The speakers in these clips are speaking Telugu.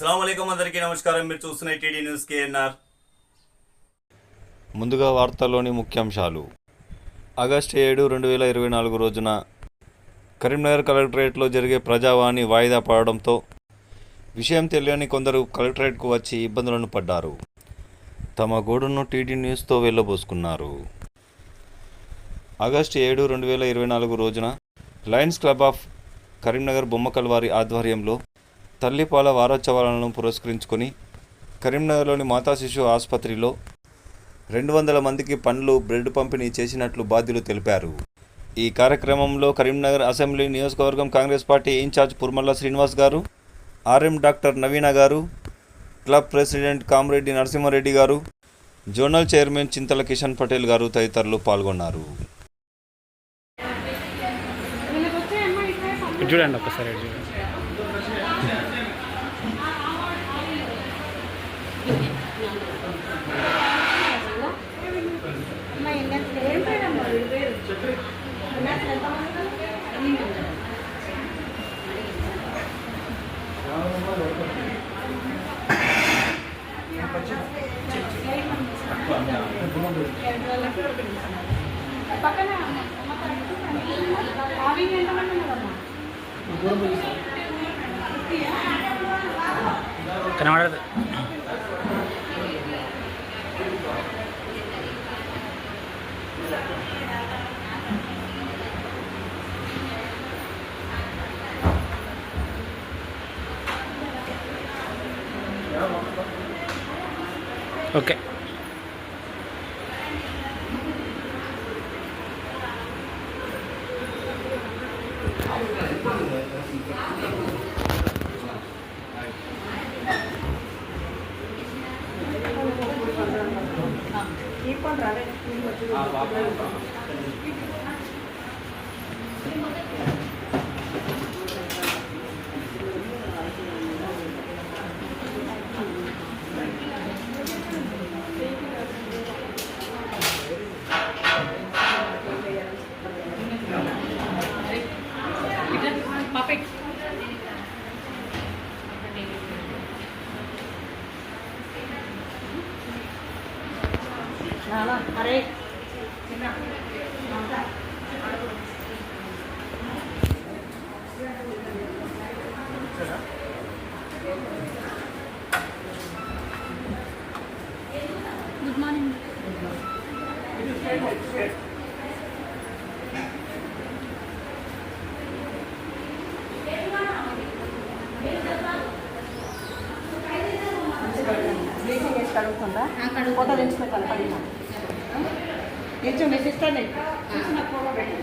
అస్సలాముఅలైకుం అందరికీ నమస్కారం. మీరు చూస్తున్న టీడీ న్యూస్ కేఎన్ఆర్. ముందుగా వార్తల్లోని ముఖ్యాంశాలు. ఆగస్టు 7, 2024 రోజున కరీంనగర్ కలెక్టరేట్లో జరిగే ప్రజావాణి వాయిదా పడడంతో విషయం తెలియని కొందరు కలెక్టరేట్కు వచ్చి ఇబ్బందులను పడ్డారు. తమ గోడును టీడీ న్యూస్తో వెళ్ళబోసుకున్నారు. ఆగస్టు 7, 2024 రోజున లయన్స్ క్లబ్ ఆఫ్ కరీంనగర్ బొమ్మకల్వారి ఆధ్వర్యంలో తల్లిపాల వారోత్సవాలను పురస్కరించుకొని కరీంనగర్లోని మాతా శిశు ఆసుపత్రిలో 200 మందికి పండ్లు, బ్రెడ్ పంపిణీ చేసినట్లు బాధ్యులు తెలిపారు. ఈ కార్యక్రమంలో కరీంనగర్ అసెంబ్లీ నియోజకవర్గం కాంగ్రెస్ పార్టీ ఇన్ఛార్జ్ పుర్మల్ల శ్రీనివాస్ గారు, ఆర్ఎం డాక్టర్ నవీన గారు, క్లబ్ ప్రెసిడెంట్ కామ్రెడ్డి నరసింహారెడ్డి గారు, జోనల్ చైర్మన్ చింతల కిషన్ పటేల్ గారు తదితరులు పాల్గొన్నారు. చూడండి ఒకసారి కనబడదు. ఓకే. అరే గుడ్ మార్నింగ్. బ్లీచింగ్ వేసి కడుగుతుందా? ఫోటో తెచ్చుకుంటాను. పడినా నిజం మెసేజ్ చూసిన ఫోటో పెట్టి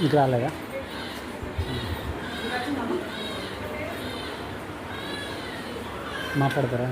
ఇంకా రాలేదా? మాట్లాడతారా?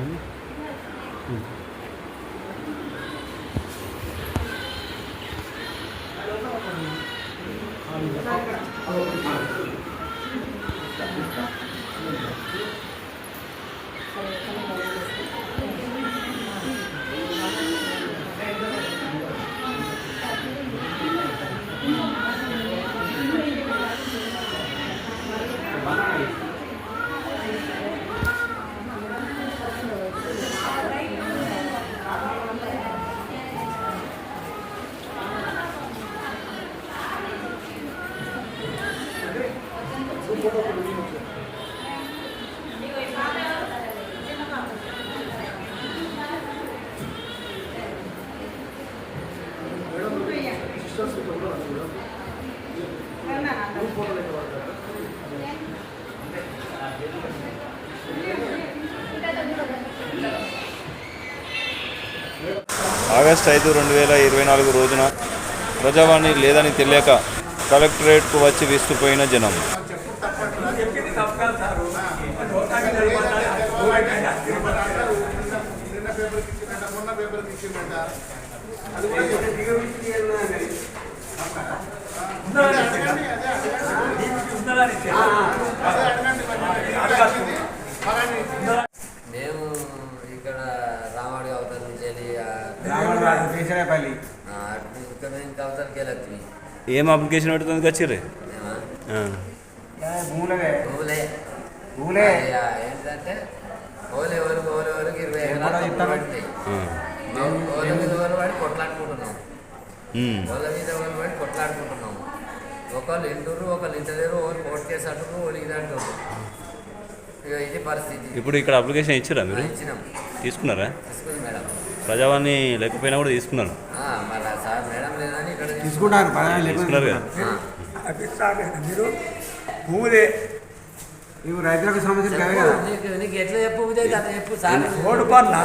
ఆగస్టు 5, 2024 రోజున ప్రజావాణి లేదని తెలియక కలెక్టరేట్కు వచ్చి విస్తుపోయిన జనం. అది ఏం అప్లికేషన్ పెడుతుంది వచ్చిర్రే భూములే ఏంటంటే ఓలెవరికి 20 ఎకరాలు పడతాయి. ఓల మీద ఓలు పడి కొట్లాడుకుంటున్నాం. ఓల మీద ఓలు పడి కొట్లాడుకుంటున్నాం. ఒకళ్ళు ఇంటూరు, ఒకళ్ళు ఇంటలేరు, ఓలు కోర్టు కేసు అంటారు, ఓలు ఇది అంటారు. ఇక ఇది పరిస్థితి. ఇప్పుడు ఇక్కడ అప్లికేషన్ ఇచ్చారా మీరు? ఇచ్చినాం. తీసుకున్నారా? తీసుకుంది మేడం. ప్రజావాణి లేకపోయినా కూడా తీసుకున్నారు. మళ్ళీ సార్ మేడం లేదని ఇక్కడ తీసుకున్నారు తీసుకున్నారు కదా. మీరు భూములే ఇవి రైతులకు సమస్యలు కాదు కదా. నీకు ఎట్లా చెప్పబుదే కదా చెప్పు సార్. రోడ్డు పన్న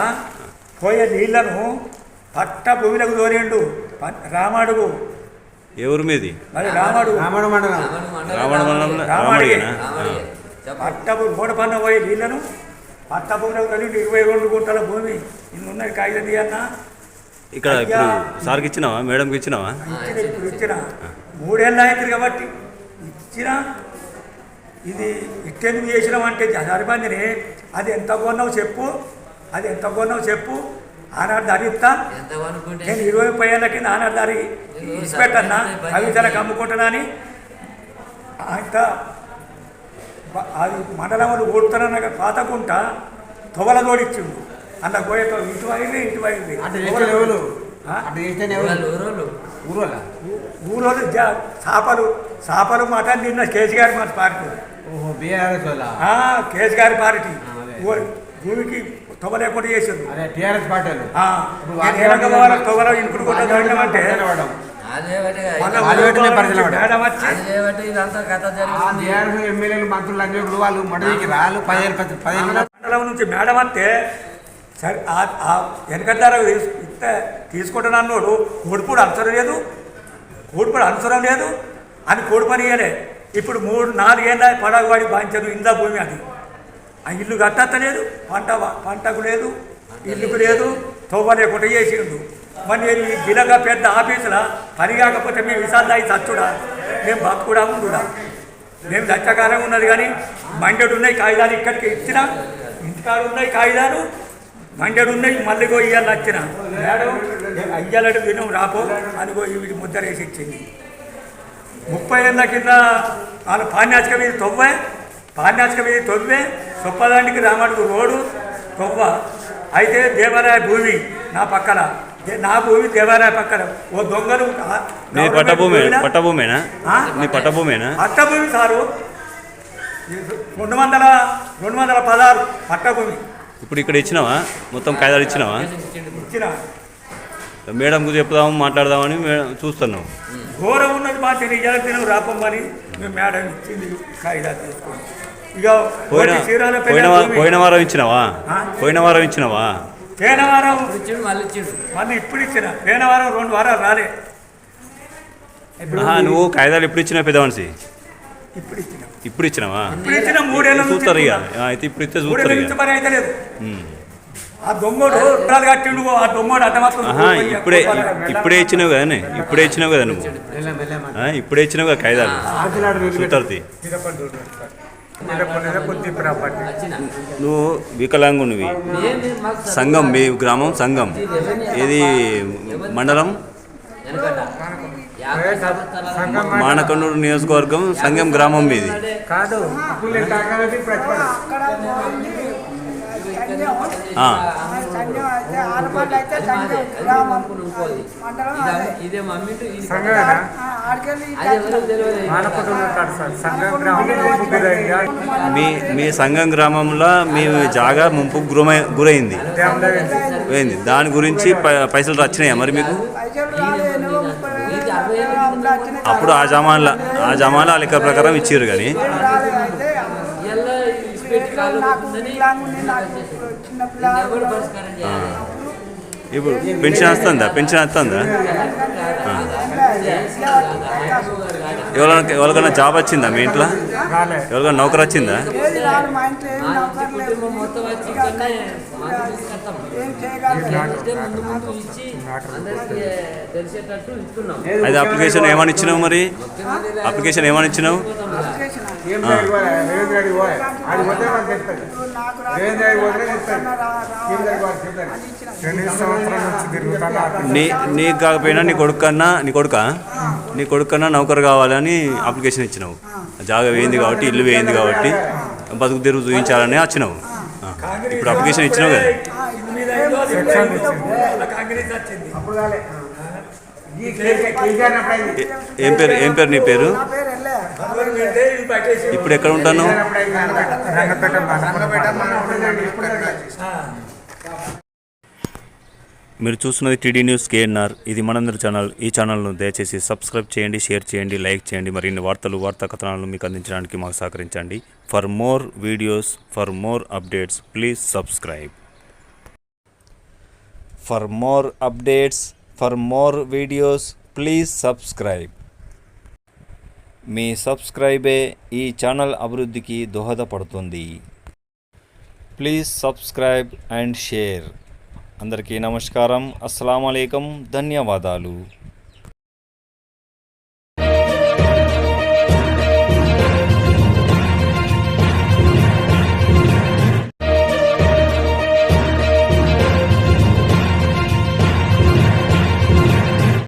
పోయే నీళ్లను పట్ట భూమిలకు దోరేండు రామాడుగు. ఏ ఊరు మీది? మరి రామాడు మండలం రావణ మండలంలో రామడిగేనా? రామడిగే. పట్ట రోడ్డు పన్న పోయే నీళ్లను పట్ట భూమిలకు దొరికి 22 గుంటల భూమి ఇన్నున్నది కాగితం తీయన్నా. ఇక్కడ ఇప్పుడు సార్కి ఇచ్చినావా, మేడంకి ఇచ్చినావా? ఇప్పుడు ఇచ్చిన 3 ఏళ్ళు అవుతుంది కాబట్టి ఇచ్చిన. ఇది ఇట్టెందుకు చేసినామంటే సరిపోయింది. అది ఎంత కొన్నావు చెప్పు, అది ఎంత కొన్నావు చెప్పు. ఆనాడు ధరిస్తా. నేను 20 ఏళ్ళ కింద ఆనాడు ధరి ఇచ్చిపెట్టన్నా కవితలకు అమ్ముకుంటున్నా అని అంత అది మండలంలో కొడుతున్నా పాతకుంట తొవల తోడిచ్చిండు. అందులో పోయేతో ఇటు అయింది ఇటు అయింది. ఊరోళ్ళు చేపలు మటన్ తిన్న కేసీఆర్ మన పార్టీ. కేసీఆర్ పార్టీ భూమికి తొవ లేకుండా చేసింది. తొవలో ఇంకుడు కొట్ట దొరికినామంటే ఎమ్మెల్యేలు మంత్రులు అన్ని వాళ్ళు మడవికి రాళ్ళు 10 మండలం నుంచి మేడం అంటే సరే వెనకడ్డారా తీసుకుంటున్నా అన్నోడు కోడిపూడి అవసరం లేదు, కోడిపూడి అవసరం లేదు అని కోడి పని ఇయ్యలే. ఇప్పుడు 3-4 ఏళ్ళ పడగవాడి బాంచరు ఇందా భూమి. అది ఆ ఇల్లు కట్టలేదు, పంటకు లేదు, ఇల్లుకు లేదు, తోవ లేకుండా చేసిండు. మరి ఈ గిలగా పెద్ద ఆఫీసులో పని కాకపోతే మేము విశాల్ దాయి చచ్చుడా, మేము బతుకుడా ఉండుడా. మేము దచ్చకాలం ఉన్నది కానీ మండెడు ఉన్నాయి కాగితాలు ఇక్కడికి ఇచ్చిన. ఇంటికాడు ఉన్నాయి కాగితాలు, మండెడు ఉన్నాయి. మళ్ళీ ఇయ్యాలి వచ్చిన మేడం అయ్యాలడు వినం రాపో అనిగో ఇవి ముద్ర వేసి ఇచ్చింది. 30 ఏళ్ళ కింద వాళ్ళు పాన్యాచిక మీద తొవ్వే సొప్పదానికి రామడుగు రోడ్డు తొవ్వ. అయితే దేవాలయ భూమి నా పక్కన, నా భూమి దేవాలయ పక్కన ఓ దొంగలు పట్టభూమేనా? పట్టభూమి సారు 216 పట్టభూమి. ఇప్పుడు ఇక్కడ ఇచ్చినావా? మొత్తం కాగితాలు ఇచ్చినావా? ఇచ్చిన. మేడంకు చెప్దాము మాట్లాడదామని చూస్తున్నాం. ఘోరం ఉన్నది మా తినం రాపమ్మని మేము మేడం ఇచ్చింది కాగితాలు తీసుకొని. ఇక పోయిన వారం ఇచ్చినావా? పోయిన వారం మళ్ళీ ఇప్పుడు ఇచ్చిన. పోయిన వారం 2 వారాలు రాలే. నువ్వు కాగితాలు ఎప్పుడు ఇచ్చినా పెద్ద మనిషి? ఇప్పుడు ఇచ్చినావా? 3 ఏళ్ళ చూస్తారు ఇక. అయితే ఇప్పుడు ఇస్తే చూస్తారు ఇక. పని అయితే లేదు. ఆ దొంగోడు కట్టిండు. ఆ దొంగోడు ఇప్పుడే ఇచ్చినావు కదా, ఇప్పుడే ఇచ్చినావు కదా నువ్వు, ఇప్పుడే ఇచ్చినావు కదా కాగితాలు. చూతారు నువ్వు వికలాంగునివి. సంఘం, మీ గ్రామం సంఘం ఏది మండలం? మానకొండూరు నియోజకవర్గం సంఘం గ్రామం మీది. మీ సంఘం గ్రామంలో మీ జాగా ముంపుకు గురైంది. దాని గురించి పైసలు వచ్చినాయా మరి మీకు? అప్పుడు ఆ జమాన్లో ఆ లెక్క ప్రకారం ఇచ్చారు. కానీ ఇప్పుడు పెన్షన్ వస్తుందా? ఎవరికైనా జాబ్ వచ్చిందా మీ ఇంట్లో? ఎవరికైనా నౌకరు వచ్చిందా? అయితే అప్లికేషన్ ఏమని ఇచ్చినావు మరి? నీకు కాకపోయినా నీ కొడుకన్నా నౌకరు కావాలని అప్లికేషన్ ఇచ్చినావు. జాగా వేయింది కాబట్టి, ఇల్లు వేయింది కాబట్టి బతుకు తెరువు చూపించాలని వచ్చినావు. ఇప్పుడు అప్లికేషన్ ఇచ్చినావు కదా. ఏం పేరు నీ పేరు? ఇప్పుడు ఎక్కడ ఉంటాను? మీరు చూస్తున్నది టీడీ న్యూస్ కేఎన్ఆర్. ఇది మనందరి ఛానల్. ఈ ఛానల్ను దయచేసి సబ్స్క్రైబ్ చేయండి, షేర్ చేయండి, లైక్ చేయండి. మరిన్ని వార్తా కథనాలను మీకు అందించడానికి మాకు సహకరించండి. For more videos, for more updates, please subscribe. For more updates, for more videos, please subscribe. మీ సబ్స్క్రైబే ఈ ఛానల్ అభివృద్ధికి దోహదపడుతుంది. Please subscribe and share. అందరికీ నమస్కారం. అస్సలాము అలైకుం. ధన్యవాదాలు.